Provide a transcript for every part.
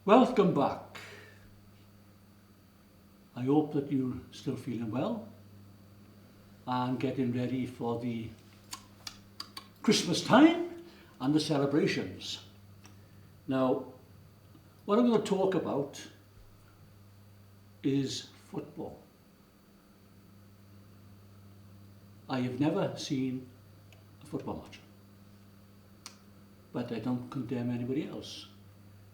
Welcome back. I hope that you're still feeling well and getting ready for the Christmas time and the celebrations. Now, what I'm going to talk about is football. I have never seen a football match, but I don't condemn anybody else.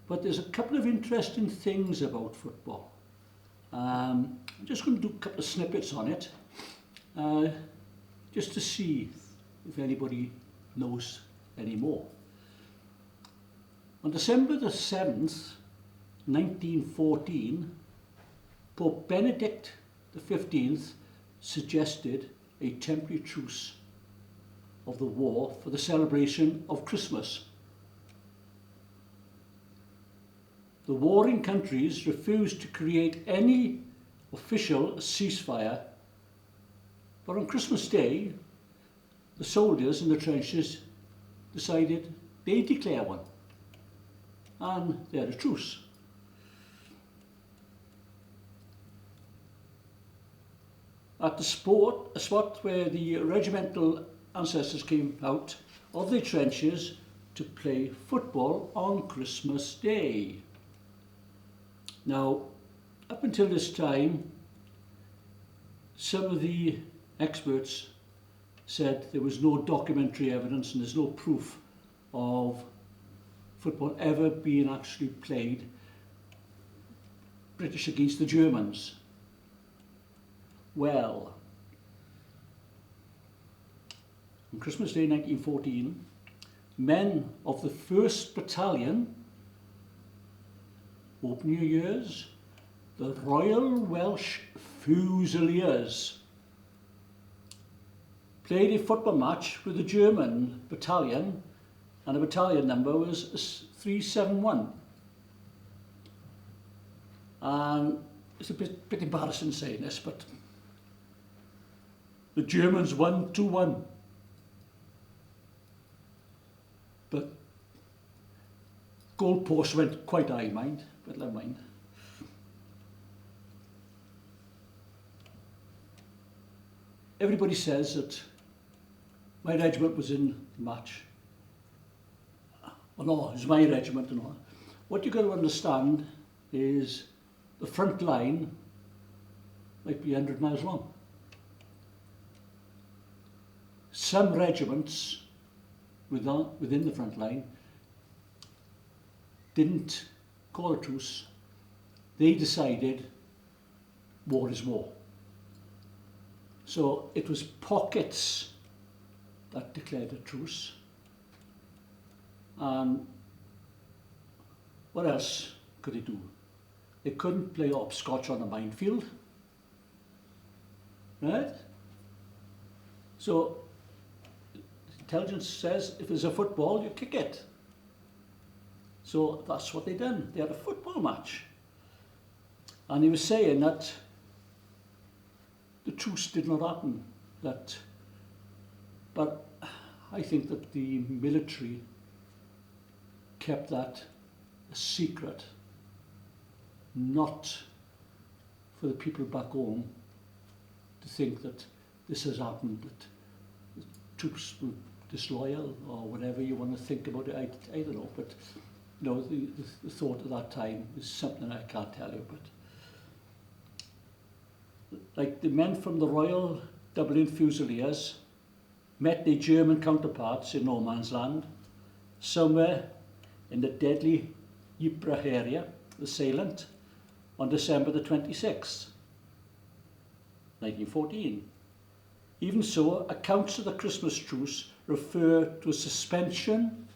But there's a couple of interesting things about football. I'm just going to do a couple of snippets on it, just to see if anybody knows any more. On December the 7th, 1914, Pope Benedict XV suggested a temporary truce of the war for the celebration of Christmas. The warring countries refused to create any official ceasefire, but on Christmas Day, the soldiers in the trenches decided they'd declare one, and they had a truce. At the spot where the regimental ancestors came out of their trenches to play football on Christmas Day. Now, up until this time, some of the experts said there was no documentary evidence and there's no proof of football ever being actually played British against the Germans. Well, on Christmas Day 1914, men of the First Battalion, Open New Year's, the Royal Welsh Fusiliers, played a football match with the German battalion, and the battalion number was 371. And it's a bit embarrassing saying this, but the Germans won 2-1. But goalposts went quite high, mind, but never mind. Everybody says that my regiment was in the match. Oh no, it was my regiment and all. What you've got to understand is the front line might be 100 miles long. Some regiments within the front line didn't call a truce. They decided war is war. So it was pockets that declared a truce. And what else could they do? They couldn't play hopscotch on a minefield, right? So intelligence says if there's a football, you kick it. So that's what they done. They had a football match. And he was saying that the truce did not happen. But I think that the military kept that a secret, not for the people back home to think that this has happened, that the troops were disloyal or whatever you want to think about it. I don't know, but you know, the thought at that time is something I can't tell you. But like the men from the Royal Dublin Fusiliers met their German counterparts in no man's land, somewhere in the deadly Ypres area, the salient, on December the 26th, 1914. Even so, accounts of the Christmas truce refer to a suspension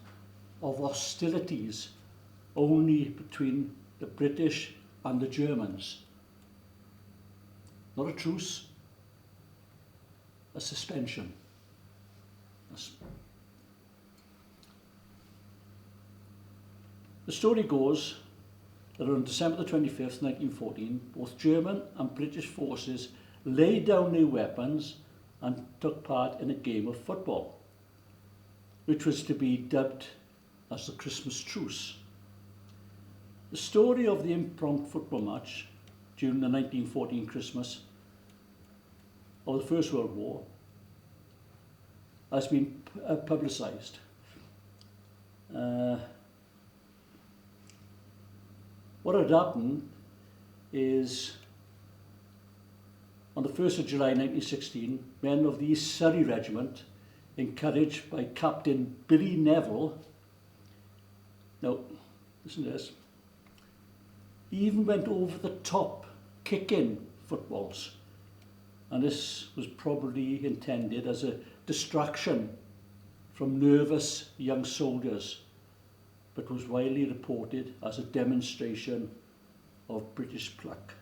of hostilities only between the British and the Germans. Not a truce, a suspension. The story goes that on December the 25th, 1914, both German and British forces laid down their weapons and took part in a game of football, which was to be dubbed as the Christmas Truce. The story of the impromptu football match during the 1914 Christmas of the First World War has been publicised. What had happened is, on the 1st of July 1916, men of the East Surrey Regiment, encouraged by Captain Billy Neville, now listen to this, even went over the top kicking footballs, and this was probably intended as a distraction from nervous young soldiers, but was widely reported as a demonstration of British pluck.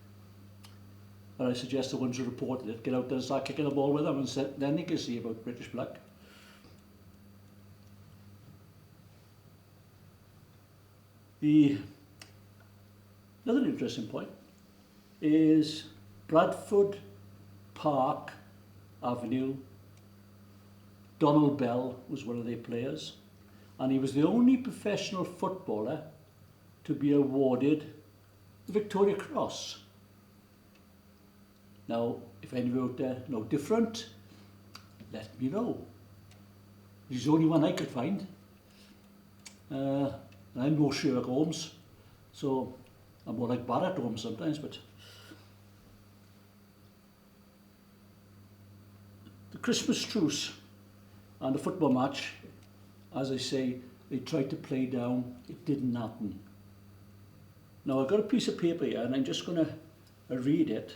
And I suggest the ones who reported it get out there and start kicking the ball with them, and then they can see about British pluck. Another interesting point is Bradford Park Avenue. Donald Bell was one of their players, and he was the only professional footballer to be awarded the Victoria Cross. Now, if anyone out there know different, let me know. He's the only one I could find. And I'm no Sherlock Holmes, so I'm more like Barrett Holmes sometimes, but the Christmas truce and the football match, as I say, they tried to play down. It didn't happen. Now I've got a piece of paper here and I'm just going to read it.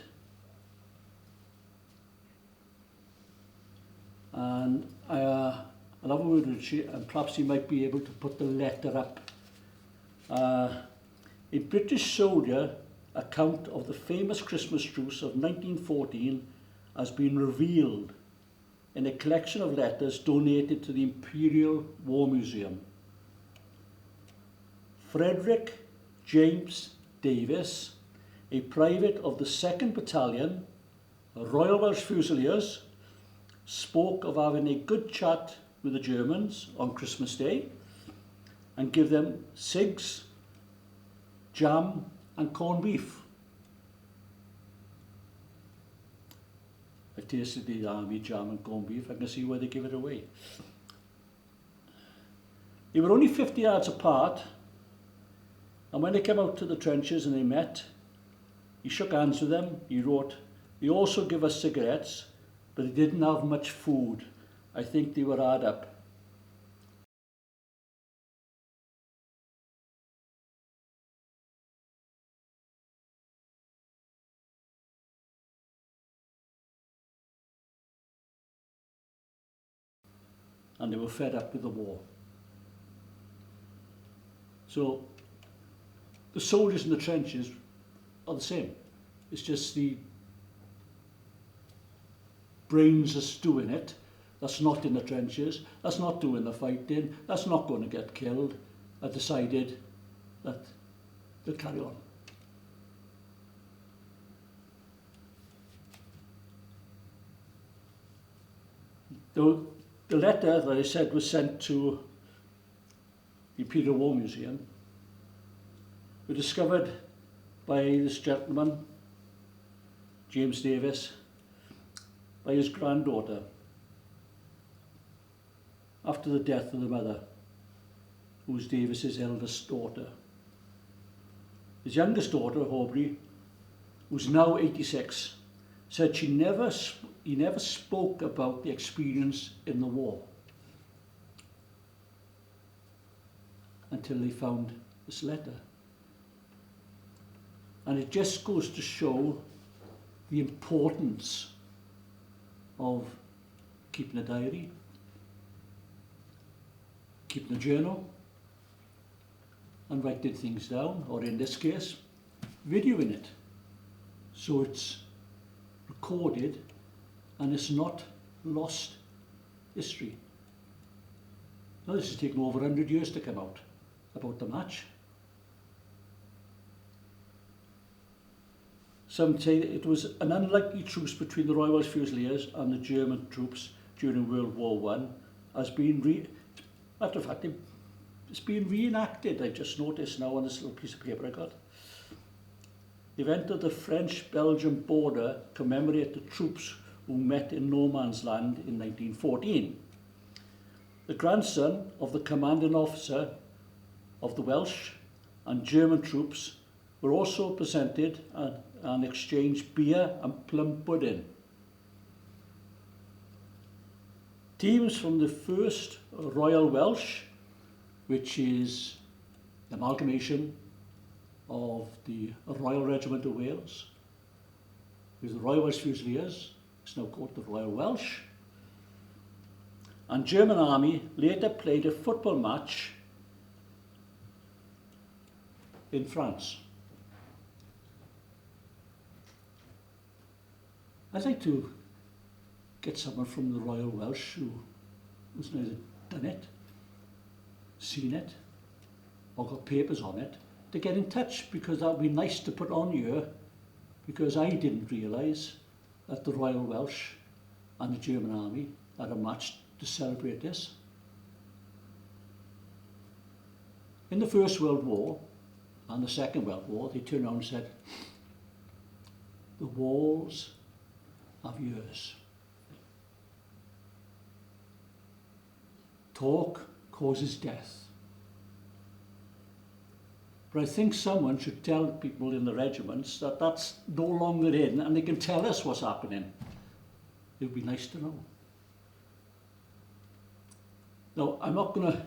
And I'll have a word with you, and perhaps you might be able to put the letter up. A British soldier account of the famous Christmas truce of 1914 has been revealed in a collection of letters donated to the Imperial War Museum. Frederick James Davis, a private of the 2nd Battalion, Royal Welsh Fusiliers, spoke of having a good chat with the Germans on Christmas Day and give them cigs, jam and corned beef. I've tasted the army jam and corned beef. I can see why they give it away. They were only 50 yards apart, and when they came out to the trenches and they met, he shook hands with them. He wrote, "They also give us cigarettes, but they didn't have much food. I think they were hard up." And they were fed up with the war. So the soldiers in the trenches are the same. It's just the brains that's doing it, that's not in the trenches, that's not doing the fighting, that's not going to get killed, have decided that they'll carry on. The letter that I said was sent to the Imperial War Museum were discovered by this gentleman, James Davis, by his granddaughter after the death of the mother, who was Davis's eldest daughter. His youngest daughter, Aubrey, who's now 86, said he never spoke about the experience in the war until they found this letter. And it just goes to show the importance of keeping a diary, keeping a journal, and writing things down, or in this case, videoing it. So it's recorded and it's not lost history. Now this has taken over 100 years to come out about the match. Some say it was an unlikely truce between the Royal Welsh Fusiliers and the German troops during World War I, as being matter of fact, it's been reenacted, I just noticed now on this little piece of paper I got. The event of the French-Belgian border commemorate the troops who met in no man's land in 1914. The grandson of the commanding officer of the Welsh and German troops were also presented and exchanged beer and plum pudding. Teams from the First Royal Welsh, which is the amalgamation of the Royal Regiment of Wales with the Royal Welsh Fusiliers, it's now called the Royal Welsh, and German Army later played a football match in France. I'd like to get someone from the Royal Welsh who's neither done it, seen it, or got papers on it, to get in touch, because that would be nice to put on here, because I didn't realise that the Royal Welsh and the German Army had a match to celebrate this. In the First World War and the Second World War, they turned around and said, the wars have ears. Talk causes death. But I think someone should tell people in the regiments that that's no longer in, and they can tell us what's happening. It would be nice to know. Now, I'm not going to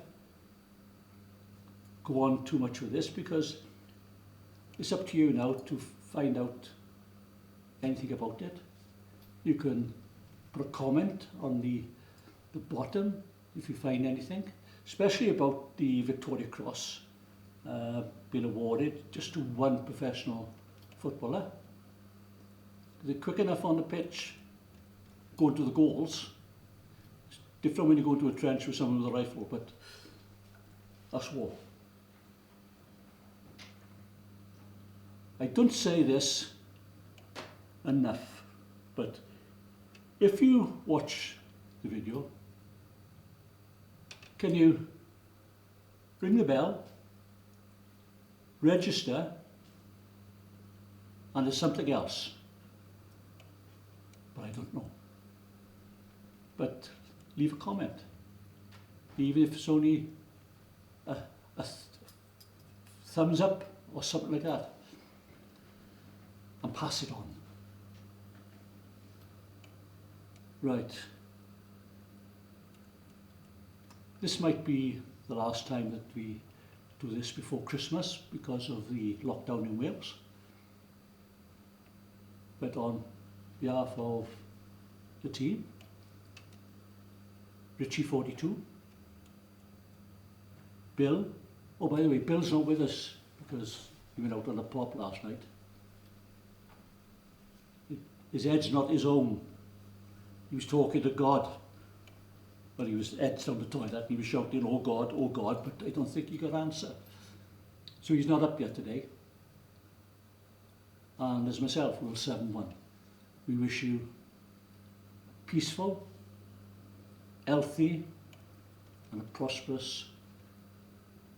go on too much with this, because it's up to you now to find out anything about it. You can put a comment on the bottom if you find anything, especially about the Victoria Cross being awarded just to one professional footballer. They're quick enough on the pitch, going to the goals. It's different when you go into a trench with someone with a rifle, but that's war. I don't say this enough, but if you watch the video, can you ring the bell, register, and there's something else, but I don't know. But leave a comment, even if it's only a thumbs up or something like that, and pass it on. Right. This might be the last time that we do this before Christmas because of the lockdown in Wales. But on behalf of the team, Richie 42, Bill, oh by the way, Bill's not with us because he went out on a pop last night. His head's not his own. He was talking to God. Well, he was heads down the toilet, he was shouting, oh God, but I don't think he got answer. So he's not up yet today. And as myself, we'll 7-1. We wish you peaceful, healthy, and a prosperous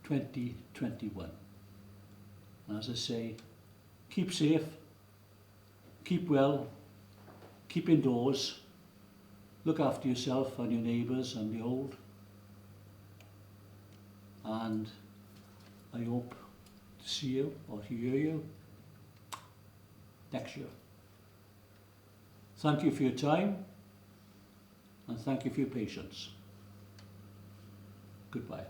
2021. And as I say, keep safe, keep well, keep indoors, look after yourself and your neighbours and the old. And I hope to see you or hear you next year. Thank you for your time and thank you for your patience. Goodbye.